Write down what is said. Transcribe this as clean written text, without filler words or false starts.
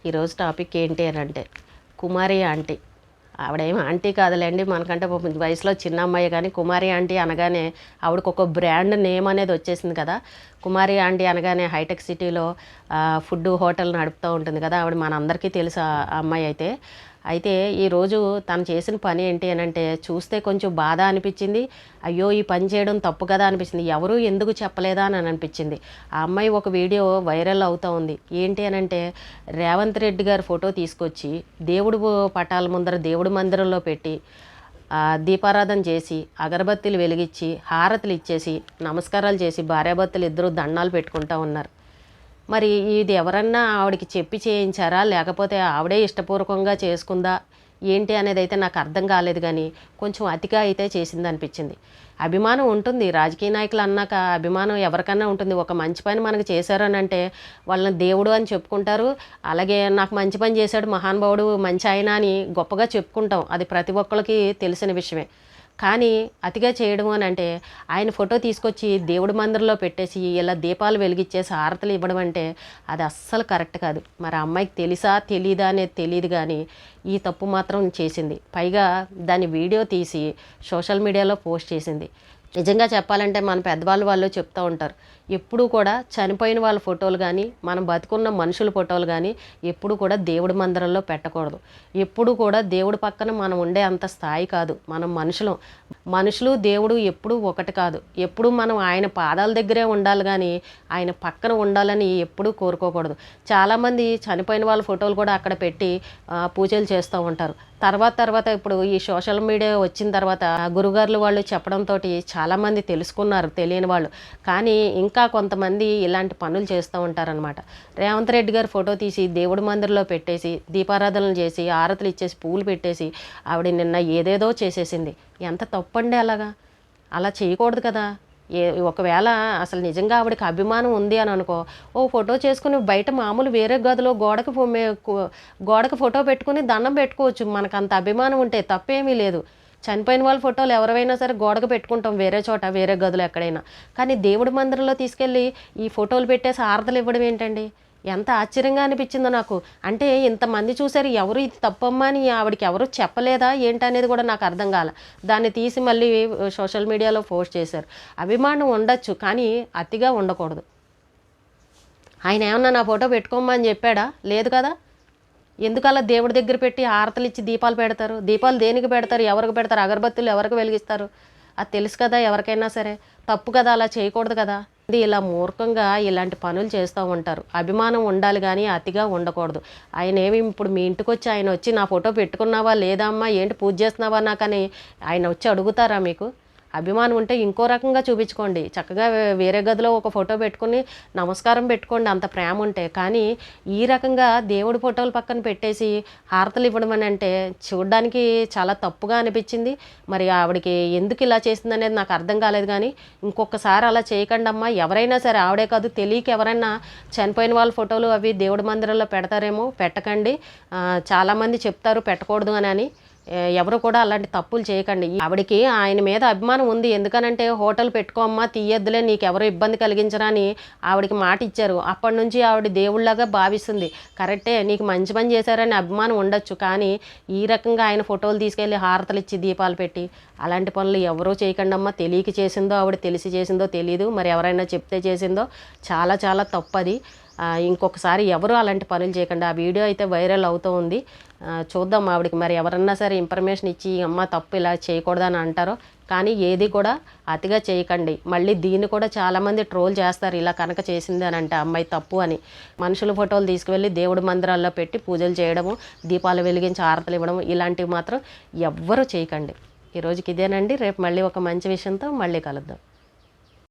ఈరోజు టాపిక్ ఏంటి అని అంటే కుమారి ఆంటీ. ఆవిడేం ఆంటీ కాదులేండి, మనకంటే వయసులో చిన్న అమ్మాయి, కానీ కుమారి ఆంటీ అనగానే ఆవిడకు ఒక బ్రాండ్ నేమ్ అనేది వచ్చేసింది కదా. కుమారి ఆంటీ అనగానే హైటెక్ సిటీలో ఫుడ్ హోటల్ నడుపుతూ ఉంటుంది కదా, ఆవిడ మనందరికీ తెలుసు ఆ అమ్మాయి అయితే ఈరోజు తను చేసిన పని ఏంటి అని అంటే చూస్తే కొంచెం బాధ అనిపించింది. అయ్యో ఈ పని చేయడం తప్పు కదా అనిపించింది. ఎవరు ఎందుకు చెప్పలేదా అని అనిపించింది. ఆ అమ్మాయి ఒక వీడియో వైరల్ అవుతూ ఉంది. ఏంటి అని అంటే రేవంత్ రెడ్డి గారి ఫోటో తీసుకొచ్చి దేవుడు పటాల ముందర దేవుడి మందిరంలో పెట్టి దీపారాధన చేసి అగరబత్తీలు వెలిగించి హారతులు ఇచ్చేసి నమస్కారాలు చేసి భార్యాభర్తలు ఇద్దరు దండాలు పెట్టుకుంటూ ఉన్నారు. మరి ఇది ఎవరన్నా ఆవిడకి చెప్పి చేయించారా, లేకపోతే ఆవిడే ఇష్టపూర్వకంగా చేసుకుందా ఏంటి అనేది అయితే నాకు అర్థం కాలేదు. కానీ కొంచెం అతిగా అయితే చేసింది అనిపించింది. అభిమానం ఉంటుంది, రాజకీయ నాయకులు అన్నాక అభిమానం ఎవరికన్నా ఉంటుంది. ఒక మంచి పని మనకు చేశారని అంటే వాళ్ళని దేవుడు అని చెప్పుకుంటారు. అలాగే నాకు మంచి పని చేశాడు మహానుభావుడు మంచి ఆయన అని గొప్పగా చెప్పుకుంటాం. అది ప్రతి ఒక్కరికి తెలిసిన విషయమే. కానీ అతిగా చేయడం అని అంటే ఆయన ఫోటో తీసుకొచ్చి దేవుడి మందిరంలో పెట్టేసి ఇలా దీపాలు వెలిగించేసి హారతలు ఇవ్వడం అంటే అది అస్సలు కరెక్ట్ కాదు. మరి ఆ అమ్మాయికి తెలుసా తెలీదా అనేది తెలియదు, కానీ ఈ తప్పు మాత్రం చేసింది. పైగా దాని వీడియో తీసి సోషల్ మీడియాలో పోస్ట్ చేసింది. నిజంగా చెప్పాలంటే మన పెద్దవాళ్ళు చెప్తూ ఉంటారు, ఎప్పుడూ కూడా చనిపోయిన వాళ్ళ ఫోటోలు కానీ మనం బతుకున్న మనుషుల ఫోటోలు కానీ ఎప్పుడు కూడా దేవుడి మందిరంలో పెట్టకూడదు. ఎప్పుడు కూడా దేవుడి పక్కన మనం ఉండే అంత స్థాయి కాదు. మనం మనుషులు దేవుడు ఎప్పుడూ ఒకటి కాదు. ఎప్పుడు మనం ఆయన పాదాల దగ్గరే ఉండాలి, కానీ ఆయన పక్కన ఉండాలని ఎప్పుడూ కోరుకోకూడదు. చాలామంది చనిపోయిన వాళ్ళ ఫోటోలు కూడా అక్కడ పెట్టి పూజలు చేస్తూ ఉంటారు. తర్వాత ఇప్పుడు ఈ సోషల్ మీడియా వచ్చిన తర్వాత గురుగారులు వాళ్ళు చెప్పడంతో చాలామంది తెలుసుకున్నారు, తెలియని వాళ్ళు. కానీ ఇంకా కొంతమంది ఇలాంటి పనులు చేస్తూ ఉంటారనమాట. రేవంత్ రెడ్డి గారు ఫోటో తీసి దేవుడి మందిరంలో పెట్టేసి దీపారాధనలు చేసి ఆరతులు ఇచ్చేసి పూలు పెట్టేసి ఆవిడ నిన్న ఏదేదో చేసేసింది. ఎంత తప్పండి అలా చేయకూడదు కదా. ఒకవేళ అసలు నిజంగా ఆవిడకి అభిమానం ఉంది అని అనుకో, ఓ ఫోటో చేసుకుని బయట మామూలు వేరే గదిలో గోడకు ఫోటో పెట్టుకుని దండం పెట్టుకోవచ్చు. మనకు అంత అభిమానం ఉంటే తప్పేమీ లేదు. చనిపోయిన వాళ్ళ ఫోటోలు ఎవరైనా సరే గోడకు పెట్టుకుంటాం, వేరే చోట వేరే గదులు ఎక్కడైనా. కానీ దేవుడి మందిరంలో తీసుకెళ్ళి ఈ ఫోటోలు పెట్టేసి హారతలు ఇవ్వడం ఏంటండి? ఎంత ఆశ్చర్యంగా అనిపించిందో నాకు. అంటే ఇంతమంది చూశారు, ఎవరు ఇది తప్పమ్మా అని ఆవిడకి ఎవరు చెప్పలేదా ఏంటనేది కూడా నాకు అర్థం కాల. దాన్ని తీసి మళ్ళీ సోషల్ మీడియాలో పోస్ట్ చేశారు. అభిమానం ఉండొచ్చు, కానీ అతిగా ఉండకూడదు. ఆయన ఏమన్నా నా ఫోటో పెట్టుకోమ్మా అని చెప్పాడా? లేదు కదా. ఎందుకలా దేవుడి దగ్గర పెట్టి హారతలు ఇచ్చి దీపాలు పెడతారు? దీపాలు దేనికి పెడతారు, ఎవరికి పెడతారు, అగరబత్తులు ఎవరికి వెలిగిస్తారు? అది తెలుసు కదా ఎవరికైనా సరే. తప్పు కదా, అలా చేయకూడదు కదా. ఇలా మూర్ఖంగా ఇలాంటి పనులు చేస్తూ ఉంటారు. అభిమానం ఉండాలి కానీ అతిగా ఉండకూడదు. ఆయన ఏమి ఇప్పుడు మీ ఇంటికి వచ్చి ఆయన వచ్చి నా ఫోటో పెట్టుకున్నావా లేదా అమ్మా, ఏంటి పూజ చేస్తున్నావా నాకని ఆయన వచ్చి అడుగుతారా మీకు? అభిమానం ఉంటే ఇంకో రకంగా చూపించుకోండి. చక్కగా వేరే గదిలో ఒక ఫోటో పెట్టుకుని నమస్కారం పెట్టుకోండి, అంత ప్రేమ ఉంటే. కానీ ఈ రకంగా దేవుడి ఫోటోలు పక్కన పెట్టేసి హారతలు ఇవ్వడం అని అంటే చూడడానికి చాలా తప్పుగా అనిపించింది. మరి ఆవిడకి ఎందుకు ఇలా చేసింది అనేది నాకు అర్థం కాలేదు. కానీ ఇంకొకసారి అలా చేయకండి అమ్మా. ఎవరైనా సరే, ఆవిడే కాదు తెలియక ఎవరైనా చనిపోయిన వాళ్ళ ఫోటోలు అవి దేవుడి మందిరంలో పెడతారేమో, పెట్టకండి. చాలామంది చెప్తారు పెట్టకూడదు అని. ఎవరు కూడా అలాంటి తప్పులు చేయకండి. ఆవిడకి ఆయన మీద అభిమానం ఉంది. ఎందుకనంటే హోటల్ పెట్టుకోమ్మా, తీయద్దులే, నీకు ఎవరు ఇబ్బంది కలిగించరా అని ఆవిడకి మాట ఇచ్చారు. అప్పటి నుంచి ఆవిడ దేవుళ్ళగా భావిస్తుంది. కరెక్టే, నీకు మంచి పని చేశారని అభిమానం ఉండొచ్చు. కానీ ఈ రకంగా ఆయన ఫోటోలు తీసుకెళ్ళి హారతలు ఇచ్చి దీపాలు పెట్టి అలాంటి పనులు ఎవరూ చేయకండి అమ్మా. తెలియక చేసిందో ఆవిడ తెలిసి చేసిందో తెలియదు, మరి ఎవరైనా చెప్తే చేసిందో చాలా చాలా తప్పది. ఇంకొకసారి ఎవరు అలాంటి పనులు చేయకండి. ఆ వీడియో అయితే వైరల్ అవుతూ ఉంది. చూద్దాం ఆవిడకి మరి ఎవరన్నా సరే ఇన్ఫర్మేషన్ ఇచ్చి అమ్మ తప్పు ఇలా చేయకూడదని అంటారో. కానీ ఏది కూడా అతిగా చేయకండి. మళ్ళీ దీన్ని కూడా చాలామంది ట్రోల్ చేస్తారు, ఇలా కనుక చేసింది అని అంటే అమ్మాయి తప్పు అని. మనుషుల ఫోటోలు తీసుకువెళ్ళి దేవుడి మందిరాల్లో పెట్టి పూజలు చేయడము, దీపాలు వెలిగించి హారతలు ఇవ్వడం ఇలాంటివి మాత్రం ఎవ్వరూ చేయకండి. ఈరోజుకి ఇదేనండి. రేపు మళ్ళీ ఒక మంచి విషయంతో మళ్ళీ కలుద్దాం.